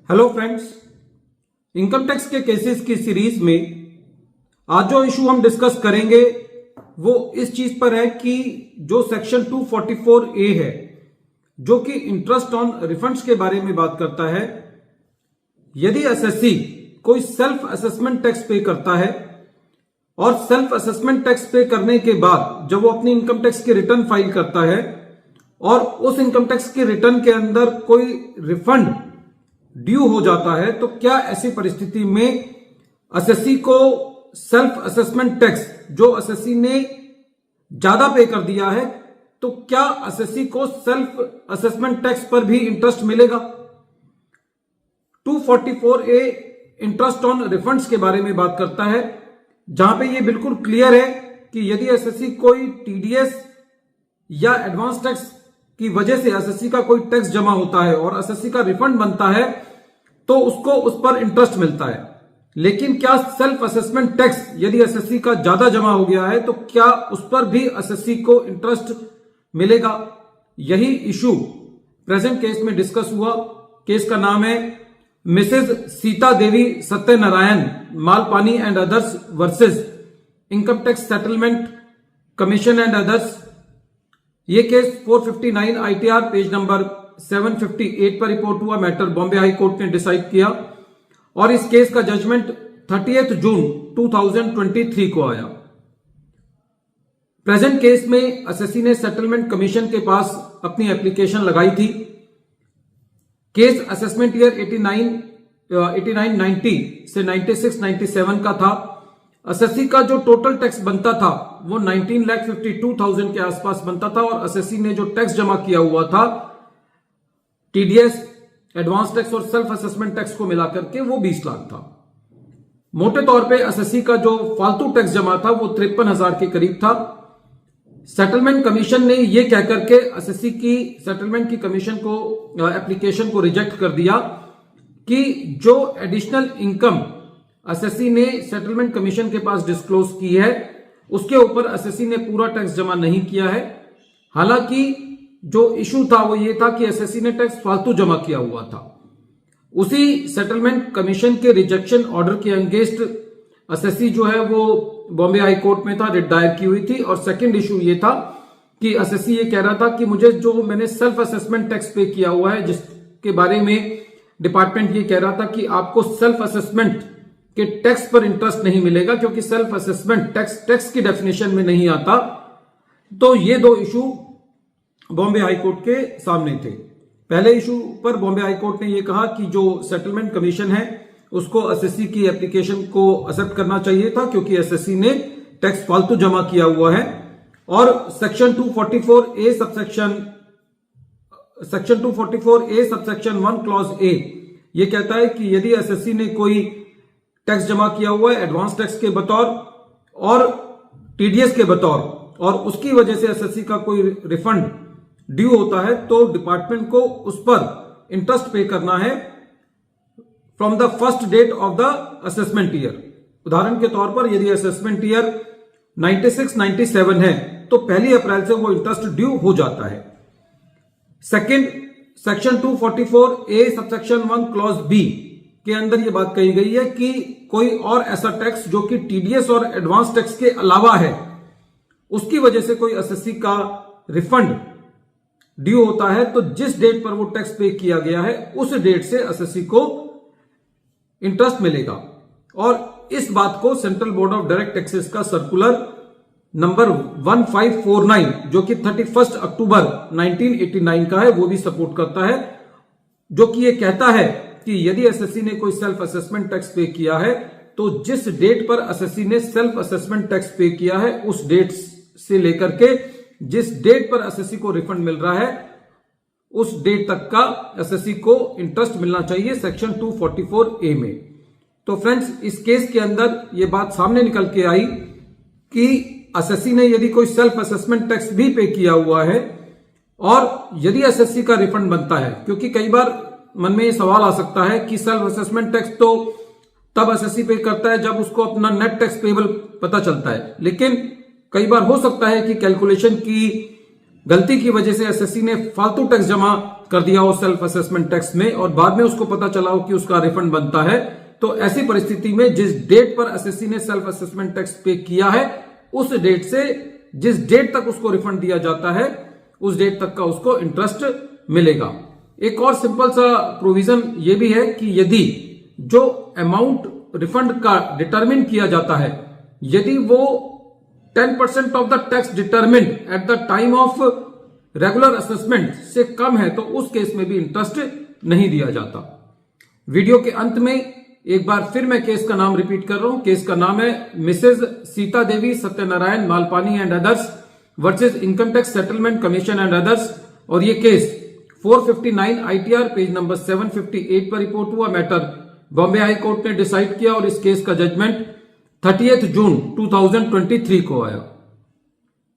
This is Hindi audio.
हेलो फ्रेंड्स, इनकम टैक्स के केसेस की सीरीज में आज जो इशू हम डिस्कस करेंगे वो इस चीज पर है कि जो सेक्शन 244A है जो कि इंटरेस्ट ऑन रिफंड्स के बारे में बात करता है। यदि एसएससी कोई सेल्फ असेसमेंट टैक्स पे करता है और सेल्फ असेसमेंट टैक्स पे करने के बाद जब वो अपनी इनकम टैक्स की रिटर्न फाइल करता है और उस इनकम टैक्स के रिटर्न के अंदर कोई रिफंड ड्यू हो जाता है, तो क्या ऐसी परिस्थिति में एसएससी को सेल्फ असेसमेंट टैक्स जो एसएससी ने ज्यादा पे कर दिया है, तो क्या एसएससी को सेल्फ असेसमेंट टैक्स पर भी इंटरेस्ट मिलेगा? 244A इंटरेस्ट ऑन रिफंड्स के बारे में बात करता है, जहां पे ये बिल्कुल क्लियर है कि यदि एसएससी कोई टीडीएस या एडवांस टैक्स की वजह से एसएससी का कोई टैक्स जमा होता है और एसएससी का रिफंड बनता है तो उसको उस पर इंटरेस्ट मिलता है। लेकिन क्या सेल्फ असेसमेंट टैक्स यदि एसएससी का ज्यादा जमा हो गया है तो क्या उस पर भी एसएससी को इंटरेस्ट मिलेगा? यही इशू प्रेजेंट केस में डिस्कस हुआ। केस का नाम है Mrs Sita Devi Satyanarayan Malpani and others versus income tax settlement commission and others. ये केस 459 ITR पेज नंबर 758 पर रिपोर्ट हुआ। मैटर बॉम्बे हाई कोर्ट ने डिसाइड किया और इस केस का जजमेंट 30 जून 2023 को आया। प्रेजेंट केस में एसएससी ने सेटलमेंट कमीशन के पास अपनी एप्लीकेशन लगाई थी। केस असेसमेंट ईयर 89-90 से 96-97 का था। एसएससी का जो टोटल टैक्स बनता था वो 19,52,000 के आसपास बनता था और एसएससी ने जो टैक्स जमा किया हुआ था टीडीएस, एडवांस टैक्स और सेल्फ असेसमेंट टैक्स को मिलाकर के वो 20 लाख था। मोटे तौर पे एसएससी का जो फालतू टैक्स जमा था वो 53,000 के करीब था। सेटलमेंट कमीशन ने ये कहकर के एसएससी की सेटलमेंट की कमीशन को एप्लीकेशन को रिजेक्ट कर दिया कि जो एडिशनल इनकम एसएससी ने सेटलमेंट कमीशन के पास डिस्क्लोज की है उसके ऊपर एसएससी ने पूरा टैक्स जमा नहीं किया है। हालांकि जो इशू था वो ये था कि एसएससी ने टैक्स फालतू जमा किया हुआ था। उसी सेटलमेंट कमीशन के रिजेक्शन ऑर्डर के अगेंस्ट एसएससी जो है वो बॉम्बे हाई कोर्ट में था, रिट दायर की हुई थी। और सेकंड इशू ये था कि एसएससी ये कह रहा था कि मुझे जो मैंने सेल्फ असेसमेंट टैक्स पे किया हुआ है जिसके बारे में डिपार्टमेंट ये कह रहा था कि आपको सेल्फ असेसमेंट के टैक्स पर इंटरेस्ट नहीं मिलेगा क्योंकि सेल्फ असेसमेंट टैक्स की डेफिनेशन में नहीं आता। तो ये दो इशू बॉम्बे हाई कोर्ट के सामने थे। पहले इशू पर बॉम्बे हाई कोर्ट ने यह कहा कि जो सेटलमेंट कमीशन है उसको एसएससी की एप्लीकेशन को एक्सेप्ट करना चाहिए था क्योंकि एसएससी ने टैक्स फालतू जमा किया हुआ है। और section 244A subsection 1 clause A ये कहता है कि यदि एसएससी ने कोई टैक्स जमा किया हुआ है एडवांस टैक्स के बतौर और टीडीएस के बतौर और उसकी वजह से एसएससी का कोई रिफंड ड्यू होता है तो डिपार्टमेंट को उस पर इंटरेस्ट पे करना है from the first date of the assessment year. उदाहरण के तौर पर यदि असेसमेंट ईयर 96-97 है तो 1 अप्रैल से वो इंटरेस्ट ड्यू हो जाता है। Second, section 244A subsection 1 clause B के अंदर ये बात कही गई है कि कोई और ऐसा टैक्स जो कि टीडीएस और एडवांस टैक्स के अलावा है उसकी वजह से कोई एसएससी का रिफंड ड्यू होता है तो जिस डेट पर वो टैक्स पे किया गया है उस डेट से एसएससी को इंटरेस्ट मिलेगा। और इस बात को central board of direct taxes का सर्कुलर नंबर 1549 जो कि 31 अक्टूबर 1989 का है वो भी सपोर्ट करता है, जो कि ये कहता है कि यदि एसएससी ने कोई सेल्फ असेसमेंट टैक्स पे किया है तो जिस डेट पर एसएससी ने सेल्फ असेसमेंट टैक्स पे किया है उस डेट से लेकर के जिस डेट पर एसएससी को रिफंड मिल रहा है उस डेट तक का एसएससी को इंटरेस्ट मिलना चाहिए सेक्शन 244A में। तो फ्रेंड्स, इस केस के अंदर यह बात सामने निकल के आई कि एसएससी ने यदि कोई सेल्फ असेसमेंट टैक्स भी पे किया हुआ है और यदि एसएससी का रिफंड बनता है, क्योंकि कई बार मन में ये सवाल आ सकता है कि सेल्फ असेसमेंट टैक्स तो तब एसएससी पे करता है जब उसको अपना नेट टैक्स पेबल पता चलता है, लेकिन कई बार हो सकता है कि कैलकुलेशन की गलती की वजह से एसएससी ने फालतू टैक्स जमा कर दिया हो सेल्फ असेसमेंट टैक्स में और बाद में उसको पता चला हो कि उसका रिफंड बनता है, तो ऐसी परिस्थिति में जिस डेट पर एसएससी ने सेल्फ असेसमेंट टैक्स पे किया है उस डेट से जिस डेट तक उसको रिफंड दिया जाता है उस डेट तक का उसको इंटरेस्ट मिलेगा। एक और सिंपल सा प्रोविजन ये भी है कि यदि जो अमाउंट रिफंड का डिटरमिन किया जाता है यदि वो 10% of the tax determined at the time of regular assessment से कम है तो उस केस में भी इंटरेस्ट नहीं दिया जाता। वीडियो के अंत में एक बार फिर मैं केस का नाम रिपीट कर रहा हूं। केस का नाम है Mrs Sita Devi Satyanarayan Malpani and others versus income tax settlement commission and others, और ये केस 459 आईटीआर पेज नंबर 758 पर रिपोर्ट हुआ। मैटर बॉम्बे हाई कोर्ट ने डिसाइड किया और इस केस का जजमेंट 30 जून 2023 को आया।